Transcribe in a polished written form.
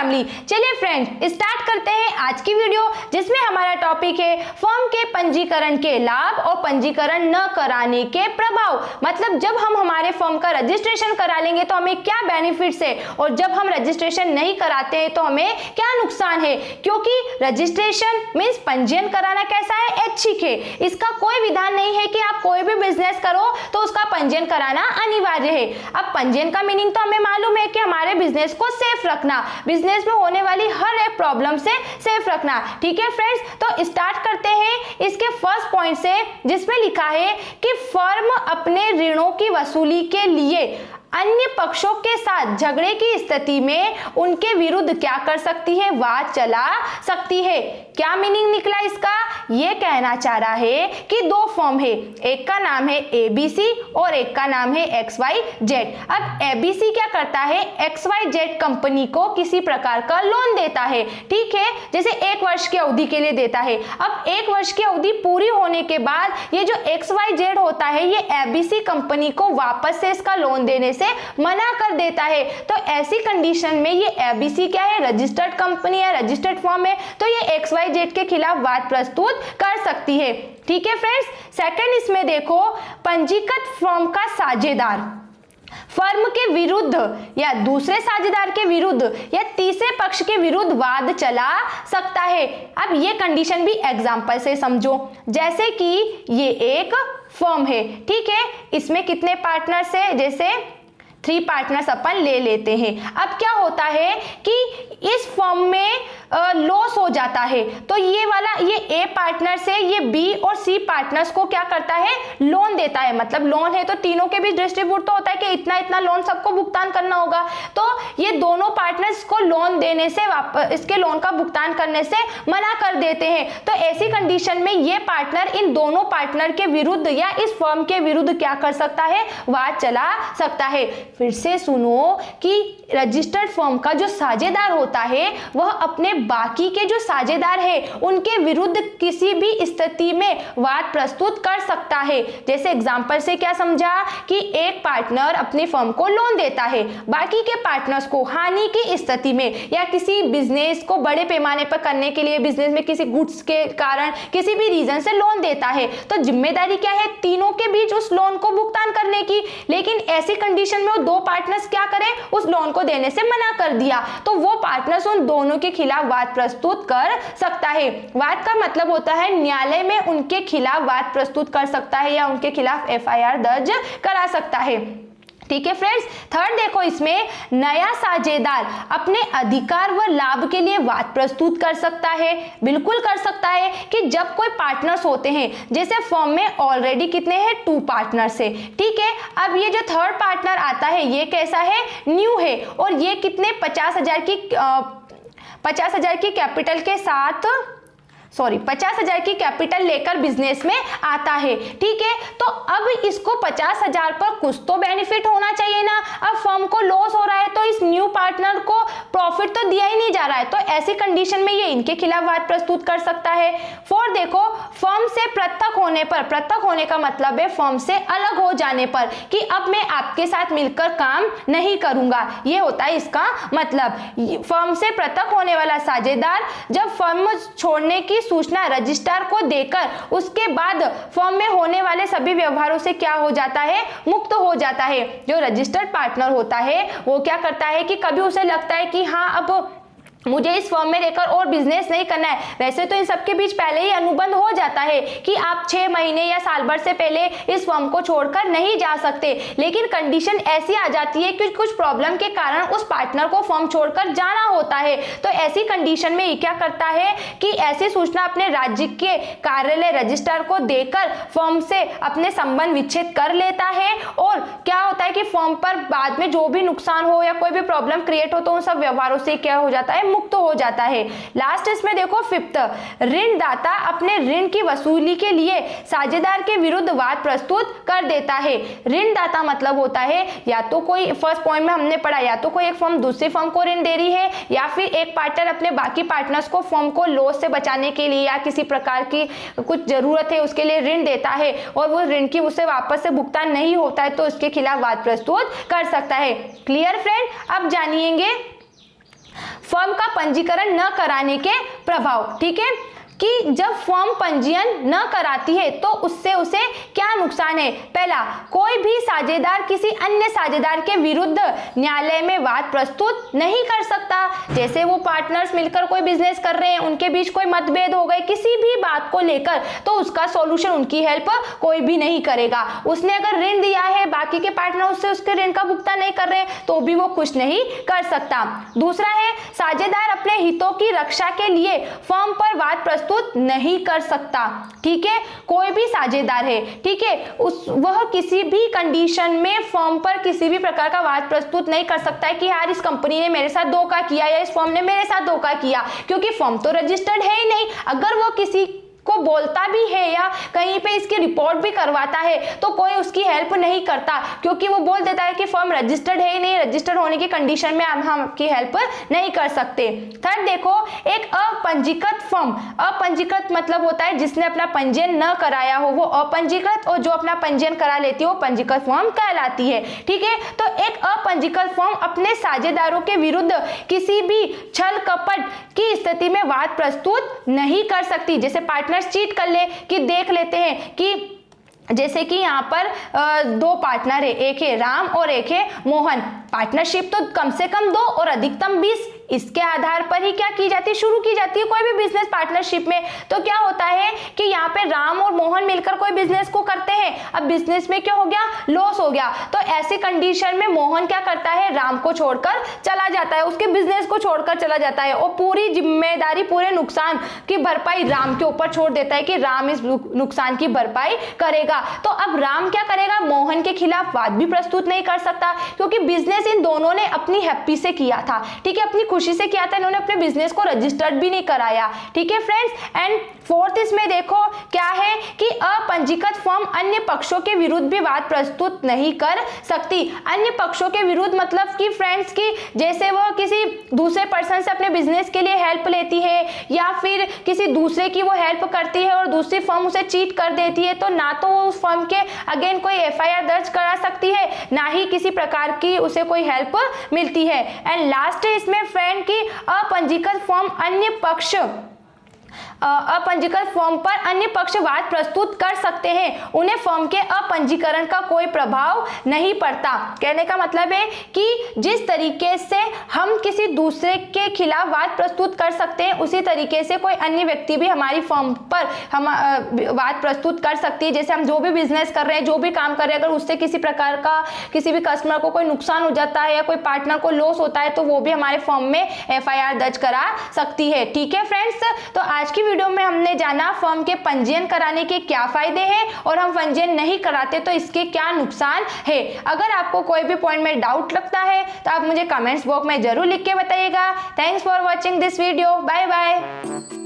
Family. चलिए friends start करते हैं आज की वीडियो, जिसमें हमारा टॉपिक है फर्म के पंजीकरण के लाभ और पंजीकरण न कराने के प्रभाव। मतलब जब हम हमारे फर्म का रजिस्ट्रेशन करा लेंगे तो हमें क्या बेनिफिट्स है, और जब हम रजिस्ट्रेशन नहीं कराते हैं तो हमें क्या नुकसान है। क्योंकि रजिस्ट्रेशन मीन्स पंजीयन कराना कैसा है, ऐच्छिक है। इसका कोई विधान नहीं है कि आप कोई भी बिजनेस करो तो उसका पंजीयन कराना अनिवार्य है। अब पंजीयन का मीनिंग तो हमें मालूम है कि हमारे बिजनेस को सेफ रखना, बिजनेस में होने वाली हर एक प्रॉब्लम से सेफ रखना। ठीक है फ्रेंड्स, तो स्टार्ट करते हैं इसके फर्स्ट पॉइंट से, जिसमें लिखा है कि फर्म अपने ऋणों की वसूली के लिए अन्य पक्षों के साथ झगड़े की स्थिति में उनके विरुद्ध क्या कर सकती है, वाद चला सकती है। क्या मीनिंग निकला इसका, ये कहना चाह रहा है कि दो फर्म है, एक का नाम है एबीसी और एक का नाम है XYZ। अब एबीसी क्या करता है, XYZ कंपनी को किसी प्रकार का लोन देता है। ठीक है, जैसे 1 वर्ष की अवधि के लिए देता है। अब 1 वर्ष की अवधि पूरी होने के बाद ये जो XYZ होता है ये एबीसी कंपनी को वापस से इसका लोन देने से मना कर देता है। तो ऐसी कंडीशन में ये एबीसी क्या है, रजिस्टर्ड कंपनी है, रजिस्टर्ड फर्म है, तो ये XYZ के खिलाफ वाद प्रस्तुत कर सकती है। ठीक है फ्रेंड्स, सेकंड इसमें देखो, पंजीकृत फर्म का साझेदार फर्म के विरुद्ध या दूसरे साझेदार के विरुद्ध या तीसरे पक्ष के विरुद्ध वाद चला सकता है। अब ये कंडीशन भी एग्जांपल से समझो, जैसे कि ये एक फर्म है। ठीक है, इसमें कितने पार्टनर्स है, जैसे 3 पार्टनर्स अपन ले लेते हैं। अब क्या होता है कि इस फर्म में लॉस हो जाता है, तो ये वाला ये ए पार्टनर से ये बी और सी पार्टनर्स को क्या करता है, लोन देता है। मतलब लोन है तो तीनों के बीच डिस्ट्रीब्यूट तो होता है कि इतना इतना लोन सबको भुगतान करना होगा। तो ये दोनों पार्टनर्स को लोन देने से इसके लोन का भुगतान करने से मना कर देते हैं। तो ऐसी कंडीशन में ये पार्टनर इन दोनों पार्टनर के विरुद्ध या इस फर्म के विरुद्ध क्या कर सकता है, वाद चला सकता है। फिर से सुनो कि रजिस्टर्ड फर्म का जो साझेदार होता है वह अपने बाकी के जो साझेदार है उनके विरुद्ध किसी भी स्थिति में वाद प्रस्तुत कर सकता है। जैसे एग्जांपल से क्या समझा कि एक पार्टनर अपनी फर्म को लोन देता है, बाकी के पार्टनर्स को हानि की स्थिति में या किसी बिजनेस को बड़े पैमाने पर करने के लिए, बिजनेस में किसी गुड्स के कारण किसी भी रीजन से लोन देता है, तो जिम्मेदारी क्या है, तीनों के बीच उस लोन को भुगतान करने की। लेकिन ऐसी कंडीशन में वो 2 पार्टनर्स क्या करें, उस लोन को देने से मना कर दिया, तो वो पार्टनर्स उन दोनों के खिलाफ वाद प्रस्तुत कर सकता है। वाद का मतलब होता है न्यायालय में उनके खिलाफ वाद प्रस्तुत कर सकता है या उनके खिलाफ FIR दर्ज करा सकता है। ठीक है फ्रेंड्स, थर्ड देखो, इसमें नया साझेदार अपने अधिकार व लाभ के लिए वाद प्रस्तुत कर सकता है। बिल्कुल कर सकता है कि जब कोई पार्टनर्स होते हैं, जैसे फर्म में ऑलरेडी कितने हैं, 2 पार्टनर्स है। ठीक है, अब ये जो थर्ड पार्टनर आता है ये कैसा है, न्यू है, और ये कितने 50,000 की कैपिटल के साथ 50,000 की कैपिटल लेकर बिजनेस में आता है। ठीक है, तो अब इसको 50,000 पर कुछ तो बेनिफिट होना चाहिए ना। अब फर्म को लॉस हो रहा है तो इस न्यू पार्टनर को प्रॉफिट तो दिया ही नहीं जा रहा है, तो ऐसी कंडीशन में ये इनके खिलाफ वाद प्रस्तुत कर सकता है। 4 देखो, फर्म से पृथक होने पर, पृथक होने का मतलब है फर्म से अलग हो जाने पर, कि अब मैं आपके साथ मिलकर काम नहीं करूंगा, ये होता है इसका मतलब। फर्म से पृथक होने वाला साझेदार जब फर्म छोड़ने की सूचना रजिस्ट्रार को देकर उसके बाद फर्म में होने वाले सभी व्यवहारों से क्या हो जाता है, मुक्त हो जाता है। जो रजिस्टर्ड पार्टनर होता है वो क्या करता है कि कभी उसे लगता है कि हाँ अब मुझे इस फर्म में रहकर और बिजनेस नहीं करना है। वैसे तो इन सबके बीच पहले ही अनुबंध हो जाता है कि आप 6 महीने या साल भर से पहले इस फर्म को छोड़कर नहीं जा सकते, लेकिन कंडीशन ऐसी आ जाती है कि कुछ प्रॉब्लम के कारण उस पार्टनर को फर्म छोड़कर जाना होता है। तो ऐसी कंडीशन में ये क्या करता है कि ऐसी सूचना अपने राज्य के कार्यालय रजिस्ट्रार को देकर फर्म से अपने संबंध विच्छेद कर लेता है। और क्या होता है कि फर्म पर बाद में जो भी नुकसान हो या कोई भी प्रॉब्लम क्रिएट हो तो उन सब व्यवहारों से क्या हो जाता है, मुक्त हो जाता है। लास्ट इसमें देखो 5th, ऋणदाता अपने ऋण की वसूली के लिए साझेदार के विरुद्ध वाद प्रस्तुत कर देता है। ऋणदाता मतलब होता है या तो कोई, फर्स्ट पॉइंट में हमने पढ़ा, या तो कोई एक फर्म दूसरी फर्म को ऋण दे रही है, या फिर एक पार्टनर अपने बाकी पार्टनर्स को फर्म को लॉस से बचाने के लिए या किसी प्रकार की कुछ जरूरत है उसके लिए ऋण देता है और वो ऋण की उससे वापस से भुगतान नहीं होता है तो उसके खिलाफ वाद प्रस्तुत कर सकता है। Clear friend? अब जानिएंगे फर्म का पंजीकरण न कराने के प्रभाव। ठीक है, कि जब फर्म पंजीयन न कराती है तो उससे उसे क्या नुकसान है। पहला, कोई भी साझेदार किसी अन्य साझेदार के विरुद्ध न्यायालय में वाद प्रस्तुत नहीं कर सकता। जैसे वो पार्टनर्स मिलकर कोई बिजनेस कर रहे हैं, उनके बीच कोई मतभेद हो गए किसी भी बात को लेकर, तो उसका सॉल्यूशन, उनकी हेल्प कोई भी नहीं करेगा। उसने अगर ऋण दिया है, बाकी के पार्टनर उससे उसके ऋण का भुगतान नहीं कर रहे हैं, तो भी वो कुछ नहीं कर सकता। दूसरा है, साझेदार अपने हितों की रक्षा के लिए फर्म पर वाद प्रस्तुत नहीं कर सकता। ठीक है, कोई भी साझेदार है, ठीक है, वह किसी भी कंडीशन में फर्म पर किसी भी प्रकार का वाद प्रस्तुत नहीं कर सकता है कि यार इस कंपनी ने मेरे साथ धोखा किया या इस फर्म ने मेरे साथ धोखा किया, क्योंकि फर्म तो रजिस्टर्ड है ही नहीं। अगर वो किसी को बोलता भी है या कहीं पे इसकी रिपोर्ट भी करवाता है तो कोई उसकी हेल्प नहीं करता, क्योंकि वो बोल देता है कि फर्म रजिस्टर्ड है ही नहीं, रजिस्टर्ड होने की कंडीशन में हम आपकी हेल्प नहीं कर सकते। थर्ड देखो, एक अपंजीकृत फर्म, अपंजीकृत मतलब होता है जिसने अपना पंजीयन न कराया हो वो अपंजीकृत, और जो अपना पंजीयन करा लेती है वो पंजीकृत फर्म कहलाती है। ठीक है, तो एक अपंजीकृत फर्म अपने साझेदारों के विरुद्ध किसी भी छल कपट की स्थिति में वाद प्रस्तुत नहीं कर सकती। जैसे पार्टनर्स चीट कर ले, कि देख लेते हैं कि जैसे कि यहाँ पर दो पार्टनर है, एक है राम और एक है मोहन। पार्टनरशिप तो कम से कम 2 और अधिकतम 20, इसके आधार पर ही क्या की जाती है, शुरू की जाती है कोई भी बिजनेस पार्टनरशिप में। तो क्या होता है कि यहाँ पे राम और मोहन मिलकर कोई बिजनेस को करते हैं, अब बिजनेस में क्या हो गया, लॉस हो गया, तो ऐसी कंडीशन में मोहन क्या करता है, राम को छोड़कर चला जाता है, उसके बिजनेस को छोड़कर चला जाता है और पूरी जिम्मेदारी, पूरे नुकसान की भरपाई राम के ऊपर छोड़ देता है कि राम इस नुकसान की भरपाई करेगा। तो अब राम क्या करेगा, मोहन के खिलाफ वाद भी प्रस्तुत नहीं कर सकता, क्योंकि बिजनेस इन दोनों ने अपनी हैप्पी से किया था। ठीक है, अपनी खुशी से किया था, इन्होंने अपने बिजनेस को रजिस्टर्ड भी नहीं कराया। ठीक है फ्रेंड्स, एंड फोर्थ इसमें देखो क्या है कि अपंजीकृत फर्म अन्य पक्षों के विरुद्ध भी वाद प्रस्तुत नहीं कर सकती। अन्य पक्षों के विरुद्ध मतलब कि फ्रेंड्स की जैसे वह किसी दूसरे पर्सन से अपने बिजनेस के लिए हेल्प लेती है या फिर किसी दूसरे की वो हेल्प करती है और दूसरी फर्म उसे चीट कर देती है, तो ना तो वो उस फर्म के अगेन कोई FIR दर्ज करा सकती है, ना ही किसी प्रकार की उसे कोई हेल्प मिलती है। एंड लास्ट है इसमें फ्रेंड की अपंजीकृत फर्म अन्य पक्ष अपंजीकृत फर्म पर अन्य पक्ष वाद प्रस्तुत कर सकते हैं, उन्हें फर्म के अपंजीकरण का कोई प्रभाव नहीं पड़ता। कहने का मतलब है कि जिस तरीके से हम किसी दूसरे के खिलाफ वाद प्रस्तुत कर सकते हैं, उसी तरीके से कोई अन्य व्यक्ति भी हमारी फर्म पर हम वाद प्रस्तुत कर सकती है। जैसे हम जो भी बिजनेस कर रहे हैं, जो भी काम कर रहे हैं, अगर उससे किसी प्रकार का किसी भी कस्टमर को कोई नुकसान हो जाता है या कोई पार्टनर को लॉस होता है, तो वो भी हमारे फर्म में FIR दर्ज करा सकती है। ठीक है फ्रेंड्स, तो आज की वीडियो में हमने जाना फर्म के पंजीयन कराने के क्या फायदे हैं और हम पंजीयन नहीं कराते तो इसके क्या नुकसान है। अगर आपको कोई भी पॉइंट में डाउट लगता है तो आप मुझे कमेंट्स बॉक्स में जरूर लिख के बताइएगा। Thanks for watching this video, bye bye.